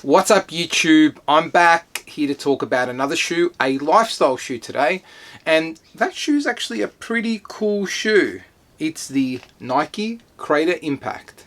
What's up YouTube? I'm back here to talk about another shoe, a lifestyle shoe today, and that shoe is actually a pretty cool shoe. It's the Nike Crater Impact.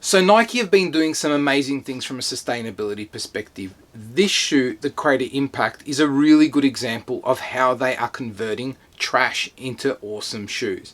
So Nike have been doing some amazing things from a sustainability perspective. This shoe, the Crater Impact, is a really good example of how they are converting trash into awesome shoes.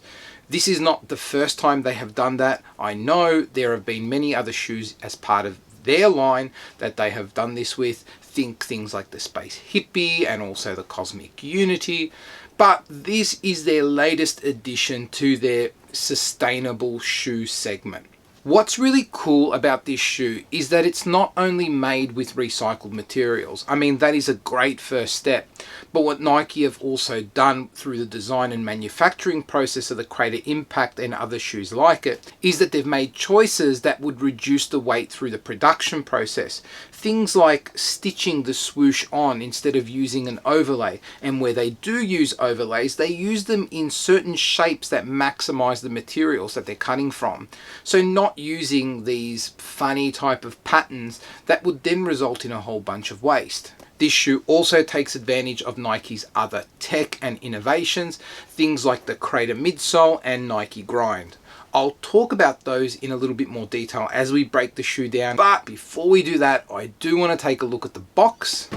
This is not the first time they have done that. I know there have been many other shoes as part of their line that they have done this with. Think things like the Space Hippie and also the Cosmic Unity. But this is their latest addition to their sustainable shoe segment. What's really cool about this shoe is that it's not only made with recycled materials. I mean, that is a great first step. But what Nike have also done through the design and manufacturing process of the Crater Impact and other shoes like it is that they've made choices that would reduce the weight through the production process. Things like stitching the swoosh on instead of using an overlay. And where they do use overlays, they use them in certain shapes that maximize the materials that they're cutting from. So not using these funny type of patterns that would then result in a whole bunch of waste. This shoe also takes advantage of Nike's other tech and innovations, things like the Crater midsole and Nike Grind. I'll talk about those in a little bit more detail as we break the shoe down, but before we do that, I do want to take a look at the box.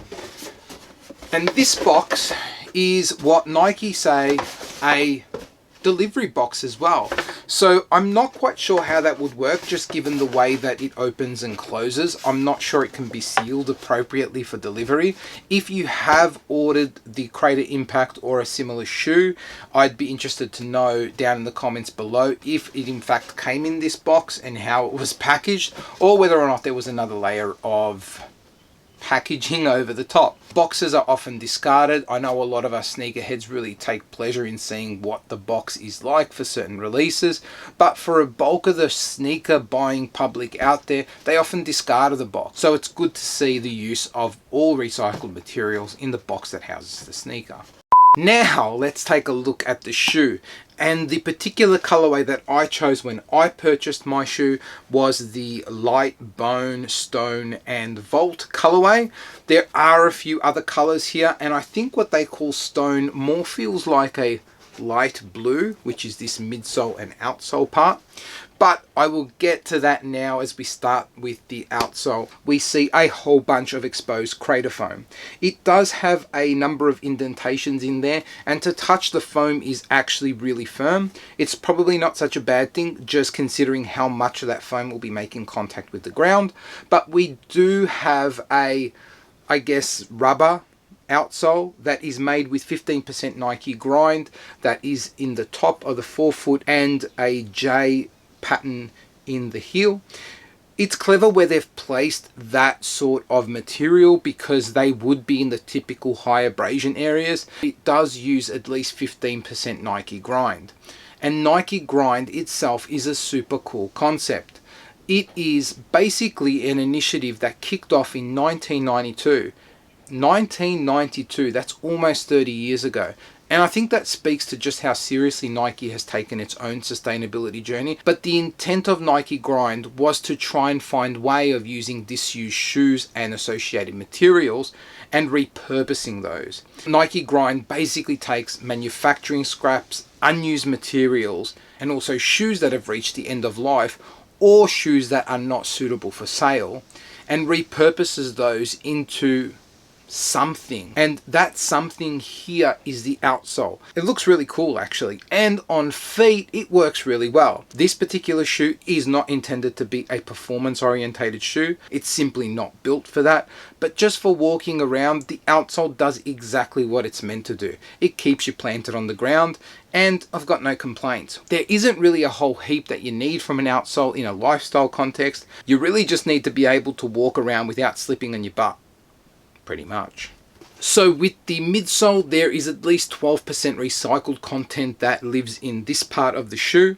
And this box is what Nike say a delivery box as well. So I'm not quite sure how that would work, just given the way that it opens and closes. I'm not sure it can be sealed appropriately for delivery. If you have ordered the Crater Impact or a similar shoe, I'd be interested to know down in the comments below if it in fact came in this box and how it was packaged, or whether or not there was another layer of packaging over the top. Boxes are often discarded. I know a lot of us sneakerheads really take pleasure in seeing what the box is like for certain releases, but for a bulk of the sneaker buying public out there, they often discard the box. So it's good to see the use of all recycled materials in the box that houses the sneaker. Now let's take a look at the shoe, and the particular colorway that I chose when I purchased my shoe was the light bone, stone and vault colorway. There are a few other colors here, and I think what they call stone more feels like a light blue, which is this midsole and outsole part. But I will get to that now. As we start with the outsole, we see a whole bunch of exposed crater foam. It does have a number of indentations in there, and to touch the foam is actually really firm. It's probably not such a bad thing, just considering how much of that foam will be making contact with the ground. But we do have a, I guess, rubber outsole that is made with 15% Nike Grind that is in the top of the forefoot and a J pattern in the heel. It's clever where they've placed that sort of material because they would be in the typical high abrasion areas. It does use at least 15% Nike Grind, and Nike Grind itself is a super cool concept. It is basically an initiative that kicked off in 1992. 1992, that's almost 30 years ago. And I think that speaks to just how seriously Nike has taken its own sustainability journey. But the intent of Nike Grind was to try and find a way of using disused shoes and associated materials and repurposing those. Nike Grind basically takes manufacturing scraps, unused materials, and also shoes that have reached the end of life or shoes that are not suitable for sale, and repurposes those into something. And that something here is the outsole. It looks really cool actually, and on feet it works really well. This particular shoe is not intended to be a performance orientated shoe. It's simply not built for that, but just for walking around, the outsole does exactly what it's meant to do. It keeps you planted on the ground, and I've got no complaints. There isn't really a whole heap that you need from an outsole in a lifestyle context. You really just need to be able to walk around without slipping on your butt, pretty much. So with the midsole, there is at least 12% recycled content that lives in this part of the shoe.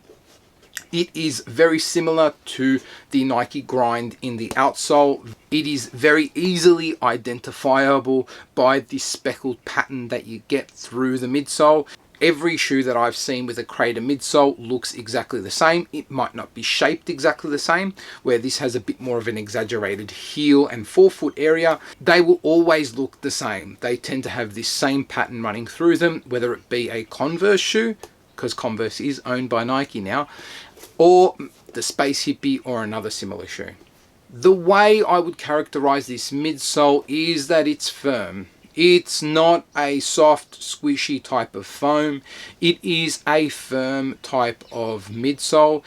It is very similar to the Nike Grind in the outsole. It is very easily identifiable by the speckled pattern that you get through the midsole. Every shoe that I've seen with a Crater midsole looks exactly the same. It might not be shaped exactly the same, where this has a bit more of an exaggerated heel and forefoot area. They will always look the same. They tend to have this same pattern running through them, whether it be a Converse shoe, because Converse is owned by Nike now, or the Space Hippie or another similar shoe. The way I would characterize this midsole is that it's firm. It's not a soft, squishy type of foam. It is a firm type of midsole.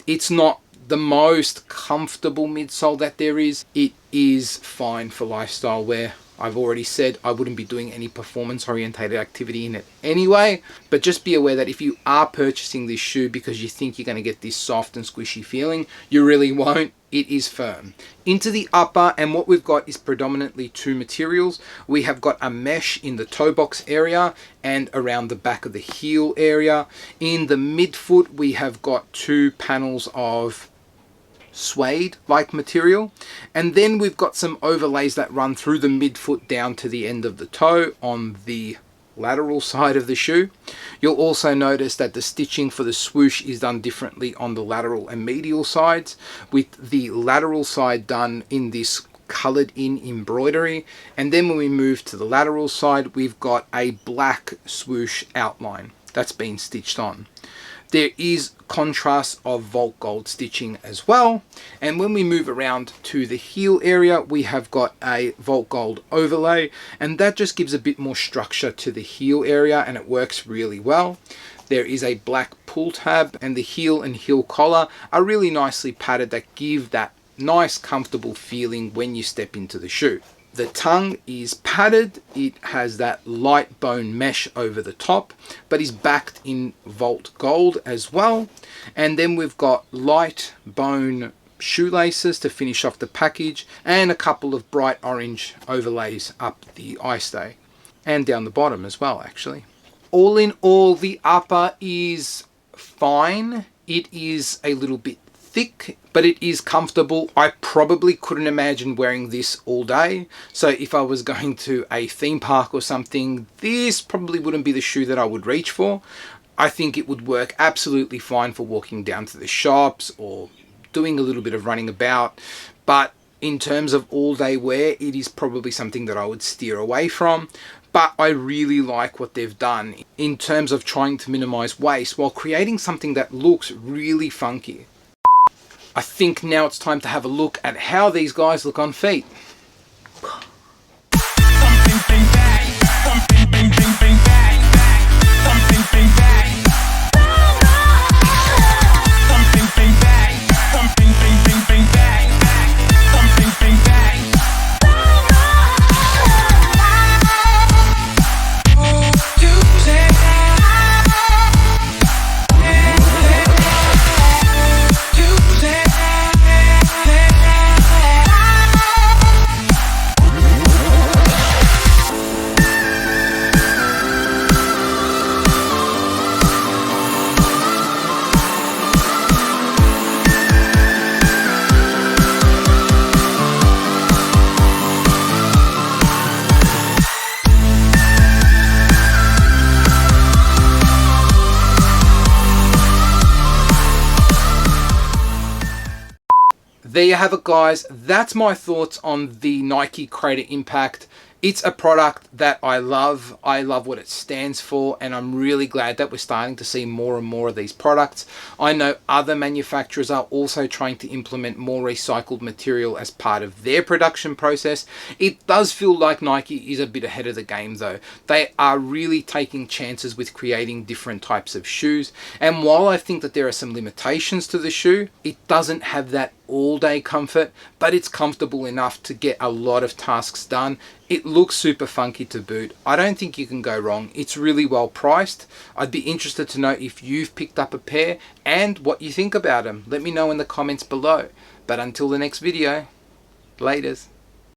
It's not the most comfortable midsole that there is. It is fine for lifestyle wear. I've already said I wouldn't be doing any performance orientated activity in it anyway, but just be aware that if you are purchasing this shoe because you think you're going to get this soft and squishy feeling, you really won't. It is firm. Into the upper, and what we've got is predominantly two materials. We have got a mesh in the toe box area and around the back of the heel area. In the midfoot, we have got two panels of suede like material, and then we've got some overlays that run through the midfoot down to the end of the toe on the lateral side of the shoe. You'll also notice that the stitching for the swoosh is done differently on the lateral and medial sides, with the lateral side done in this colored in embroidery, and then when we move to the lateral side, we've got a black swoosh outline that's been stitched on. There is contrast of Volt Gold stitching as well. And when we move around to the heel area, we have got a Volt Gold overlay, and that just gives a bit more structure to the heel area, and it works really well. There is a black pull tab, and the heel and heel collar are really nicely padded that give that nice comfortable feeling when you step into the shoe. The tongue is padded. It has that light bone mesh over the top, but is backed in Volt Gold as well. And then we've got light bone shoelaces to finish off the package, and a couple of bright orange overlays up the eye stay and down the bottom as well, actually. All in all, the upper is fine. It is a little bit thick, but it is comfortable. I probably couldn't imagine wearing this all day. So if I was going to a theme park or something, this probably wouldn't be the shoe that I would reach for. I think it would work absolutely fine for walking down to the shops or doing a little bit of running about. But in terms of all day wear, it is probably something that I would steer away from. But I really like what they've done in terms of trying to minimize waste while creating something that looks really funky. I think now it's time to have a look at how these guys look on feet. there you have it, guys. That's my thoughts on the Nike Crater Impact. It's a product that I love. I love what it stands for, and I'm really glad that we're starting to see more and more of these products. I know other manufacturers are also trying to implement more recycled material as part of their production process. It does feel like Nike is a bit ahead of the game though. They are really taking chances with creating different types of shoes, and while I think that there are some limitations to the shoe, it doesn't have that all-day comfort, but it's comfortable enough to get a lot of tasks done. It looks super funky to boot. I don't think you can go wrong. It's really well priced. I'd be interested to know if you've picked up a pair and what you think about them. Let me know in the comments below. But until the next video, laters.